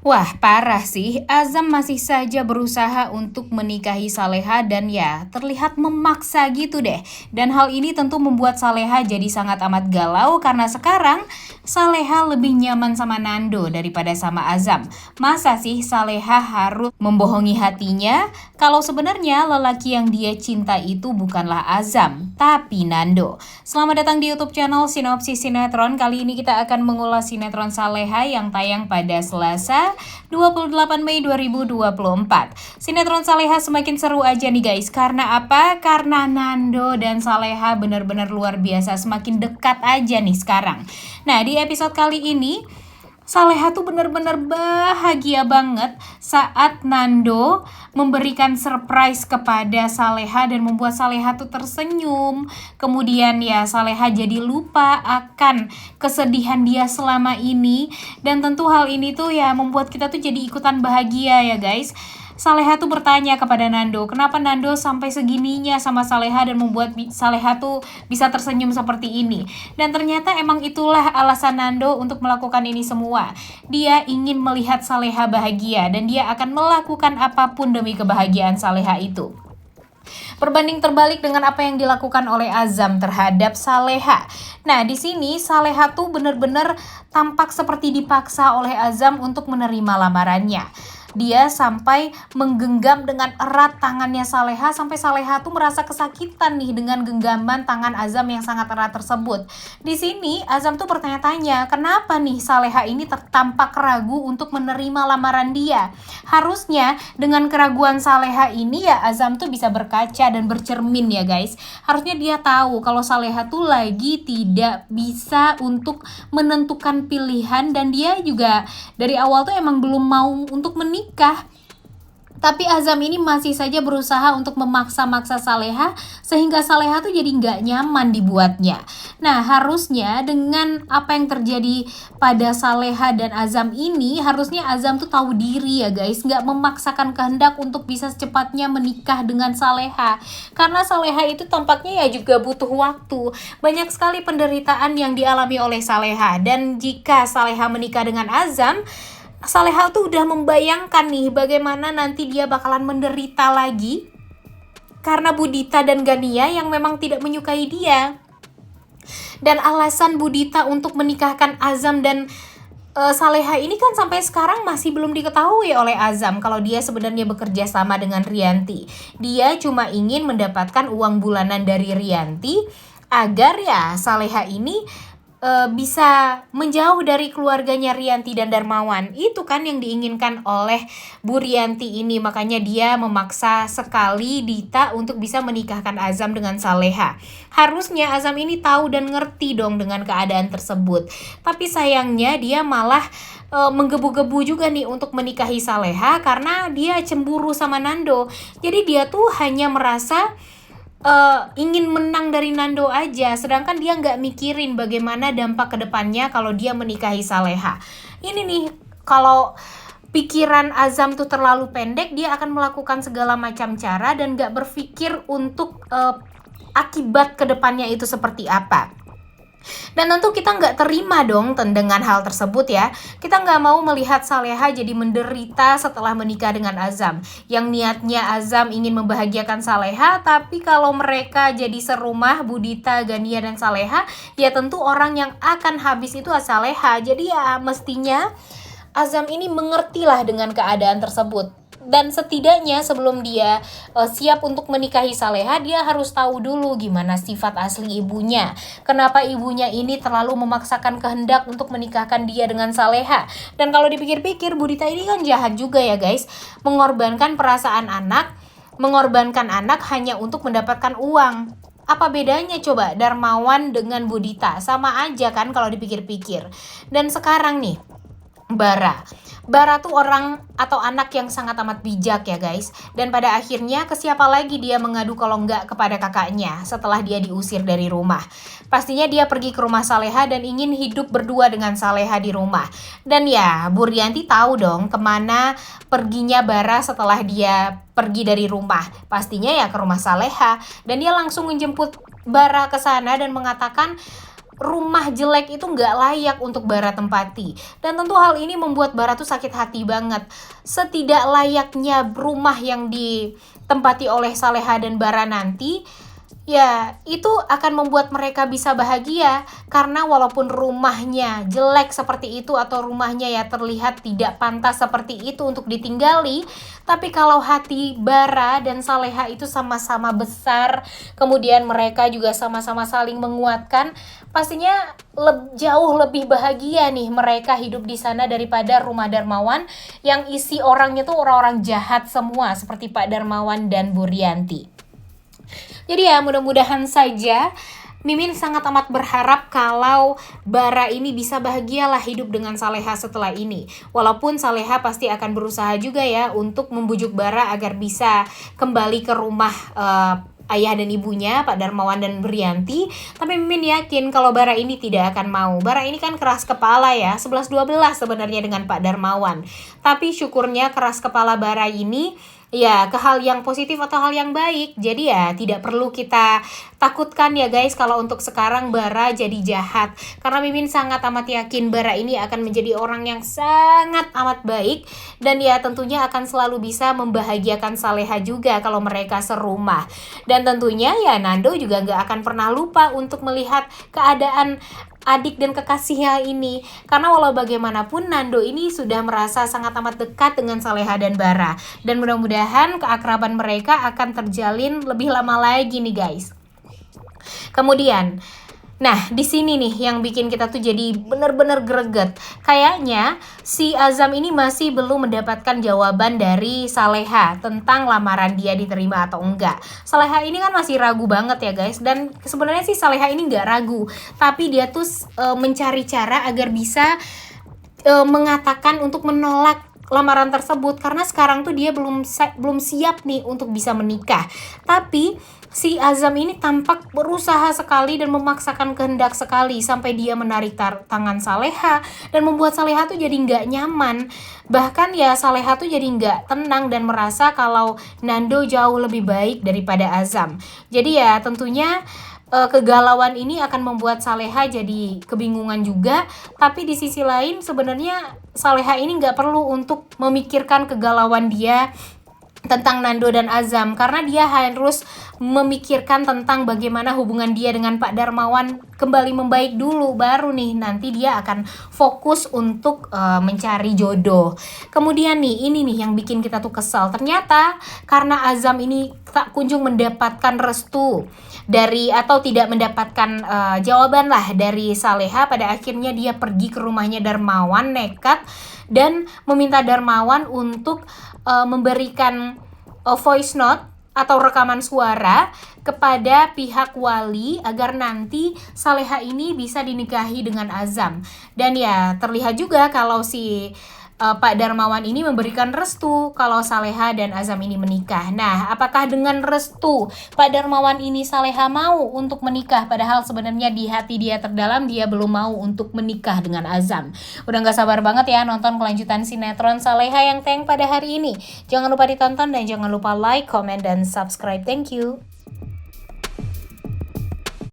Wah, parah sih. Azam masih saja berusaha untuk menikahi Saleha dan ya, terlihat memaksa gitu deh. Dan hal ini tentu membuat Saleha jadi sangat amat galau karena sekarang Saleha lebih nyaman sama Nando daripada sama Azam. Masa sih Saleha harus membohongi hatinya kalau sebenarnya lelaki yang dia cinta itu bukanlah Azam, tapi Nando. Selamat datang di YouTube channel Sinopsis Sinetron. Kali ini kita akan mengulas sinetron Saleha yang tayang pada Selasa 28 Mei 2024. Sinetron Saleha semakin seru aja nih guys. Karena apa? Karena Nando dan Saleha benar-benar luar biasa, semakin dekat aja nih sekarang. Nah, di episode kali ini Saleha tuh bener-bener bahagia banget saat Nando memberikan surprise kepada Saleha dan membuat Saleha tuh tersenyum. Kemudian ya Saleha jadi lupa akan kesedihan dia selama ini. Dan tentu hal ini tuh ya membuat kita tuh jadi ikutan bahagia ya guys. Saleha tuh bertanya kepada Nando, kenapa Nando sampai segininya sama Saleha dan membuat Saleha tuh bisa tersenyum seperti ini. Dan ternyata emang itulah alasan Nando untuk melakukan ini semua. Dia ingin melihat Saleha bahagia dan dia akan melakukan apapun demi kebahagiaan Saleha itu. Berbanding terbalik dengan apa yang dilakukan oleh Azam terhadap Saleha. Nah, di sini Saleha tuh benar-benar tampak seperti dipaksa oleh Azam untuk menerima lamarannya. Dia sampai menggenggam dengan erat tangannya Saleha sampai Saleha tuh merasa kesakitan nih dengan genggaman tangan Azam yang sangat erat tersebut. Di sini Azam tuh bertanya-tanya, kenapa nih Saleha ini tampak ragu untuk menerima lamaran dia? Harusnya dengan keraguan Saleha ini ya Azam tuh bisa berkaca dan bercermin ya guys. Harusnya dia tahu kalau Saleha tuh lagi tidak bisa untuk menentukan pilihan dan dia juga dari awal tuh emang belum mau untuk menikah. Tapi Azam ini masih saja berusaha untuk memaksa-maksa Saleha sehingga Saleha tuh jadi nggak nyaman dibuatnya. Nah, harusnya dengan apa yang terjadi pada Saleha dan Azam ini, harusnya Azam tuh tahu diri ya guys, nggak memaksakan kehendak untuk bisa secepatnya menikah dengan Saleha. Karena Saleha itu tampaknya ya juga butuh waktu. Banyak sekali penderitaan yang dialami oleh Saleha dan jika Saleha menikah dengan Azam, Saleha tuh udah membayangkan nih bagaimana nanti dia bakalan menderita lagi karena Budita dan Gania yang memang tidak menyukai dia. Dan alasan Budita untuk menikahkan Azam dan Saleha ini kan sampai sekarang masih belum diketahui oleh Azam kalau dia sebenarnya bekerja sama dengan Rianti. Dia cuma ingin mendapatkan uang bulanan dari Rianti agar ya Saleha ini bisa menjauh dari keluarganya Rianti dan Darmawan. Itu kan yang diinginkan oleh Bu Rianti ini. Makanya dia memaksa sekali Dita untuk bisa menikahkan Azam dengan Saleha. Harusnya Azam ini tahu dan ngerti dong dengan keadaan tersebut. Tapi sayangnya dia malah menggebu-gebu juga nih untuk menikahi Saleha karena dia cemburu sama Nando. Jadi dia tuh hanya merasa ingin menang dari Nando aja, sedangkan dia nggak mikirin bagaimana dampak kedepannya kalau dia menikahi Saleha. Ini nih, kalau pikiran Azam tuh terlalu pendek, dia akan melakukan segala macam cara dan nggak berpikir untuk akibat kedepannya itu seperti apa. Dan tentu kita nggak terima dong dengan hal tersebut ya. Kita nggak mau melihat Saleha jadi menderita setelah menikah dengan Azam. Yang niatnya Azam ingin membahagiakan Saleha, tapi kalau mereka jadi serumah, Budita, Gania, dan Saleha, ya tentu orang yang akan habis itu Saleha. Jadi ya mestinya Azam ini mengertilah dengan keadaan tersebut. Dan setidaknya sebelum dia siap untuk menikahi Saleha, dia harus tahu dulu gimana sifat asli ibunya. Kenapa ibunya ini terlalu memaksakan kehendak untuk menikahkan dia dengan Saleha. Dan kalau dipikir-pikir, Budita ini kan jahat juga ya guys. Mengorbankan perasaan anak, mengorbankan anak hanya untuk mendapatkan uang. Apa bedanya coba Darmawan dengan Budita? Sama aja kan kalau dipikir-pikir. Dan sekarang nih, Bara tuh orang atau anak yang sangat amat bijak ya guys. Dan pada akhirnya ke siapa lagi dia mengadu kalau nggak kepada kakaknya setelah dia diusir dari rumah. Pastinya dia pergi ke rumah Saleha dan ingin hidup berdua dengan Saleha di rumah. Dan ya Bu Rianti tahu dong kemana perginya Bara setelah dia pergi dari rumah. Pastinya ya ke rumah Saleha. Dan dia langsung menjemput Bara ke sana dan mengatakan, rumah jelek itu nggak layak untuk Bara tempati. Dan tentu hal ini membuat Bara tuh sakit hati banget. Setidak layaknya rumah yang ditempati oleh Saleha dan Bara nanti, ya, itu akan membuat mereka bisa bahagia karena walaupun rumahnya jelek seperti itu atau rumahnya ya terlihat tidak pantas seperti itu untuk ditinggali, tapi kalau hati Bara dan Saleha itu sama-sama besar, kemudian mereka juga sama-sama saling menguatkan, pastinya jauh lebih bahagia nih mereka hidup di sana daripada rumah Darmawan yang isi orangnya tuh orang-orang jahat semua seperti Pak Darmawan dan Bu Rianti. Jadi ya mudah-mudahan saja Mimin sangat amat berharap kalau Bara ini bisa bahagialah hidup dengan Saleha setelah ini. Walaupun Saleha pasti akan berusaha juga ya untuk membujuk Bara agar bisa kembali ke rumah ayah dan ibunya Pak Darmawan dan Rianti. Tapi Mimin yakin kalau Bara ini tidak akan mau. Bara ini kan keras kepala ya, 11-12 sebenarnya dengan Pak Darmawan. Tapi syukurnya keras kepala Bara ini ya ke hal yang positif atau hal yang baik. Jadi ya tidak perlu kita takutkan ya guys kalau untuk sekarang Bara jadi jahat. Karena Mimin sangat amat yakin Bara ini akan menjadi orang yang sangat amat baik. Dan ya tentunya akan selalu bisa membahagiakan Saleha juga kalau mereka serumah. Dan tentunya ya Nando juga gak akan pernah lupa untuk melihat keadaan adik dan kekasihnya ini. Karena walau bagaimanapun Nando ini sudah merasa sangat amat dekat dengan Saleha dan Bara. Dan mudah-mudahan keakraban mereka akan terjalin lebih lama lagi nih guys. Kemudian nah, di sini nih yang bikin kita tuh jadi bener-bener greget. Kayaknya si Azam ini masih belum mendapatkan jawaban dari Saleha tentang lamaran dia diterima atau enggak. Saleha ini kan masih ragu banget ya guys. Dan sebenarnya sih Saleha ini nggak ragu, tapi dia tuh mencari cara agar bisa mengatakan untuk menolak lamaran tersebut karena sekarang tuh dia belum siap nih untuk bisa menikah. Tapi si Azam ini tampak berusaha sekali dan memaksakan kehendak sekali sampai dia menarik tangan Saleha dan membuat Saleha tuh jadi nggak nyaman. Bahkan ya Saleha tuh jadi nggak tenang dan merasa kalau Nando jauh lebih baik daripada Azam. Jadi ya tentunya kegalauan ini akan membuat Saleha jadi kebingungan juga. Tapi di sisi lain sebenarnya Saleha ini nggak perlu untuk memikirkan kegalauan dia tentang Nando dan Azam karena dia harus memikirkan tentang bagaimana hubungan dia dengan Pak Darmawan kembali membaik dulu, baru nih nanti dia akan fokus untuk mencari jodoh. Kemudian nih ini nih yang bikin kita tuh kesal, ternyata karena Azam ini tak kunjung mendapatkan restu dari atau tidak mendapatkan jawaban lah dari Saleha, pada akhirnya dia pergi ke rumahnya Darmawan nekat dan meminta Darmawan untuk memberikan voice note atau rekaman suara kepada pihak wali agar nanti Saleha ini bisa dinikahi dengan Azam. Dan ya terlihat juga kalau si Pak Darmawan ini memberikan restu kalau Saleha dan Azam ini menikah. Nah, apakah dengan restu Pak Darmawan ini Saleha mau untuk menikah? Padahal sebenarnya di hati dia terdalam dia belum mau untuk menikah dengan Azam. Udah gak sabar banget ya nonton kelanjutan sinetron Saleha yang tayang pada hari ini. Jangan lupa ditonton dan jangan lupa like, comment, dan subscribe. Thank you.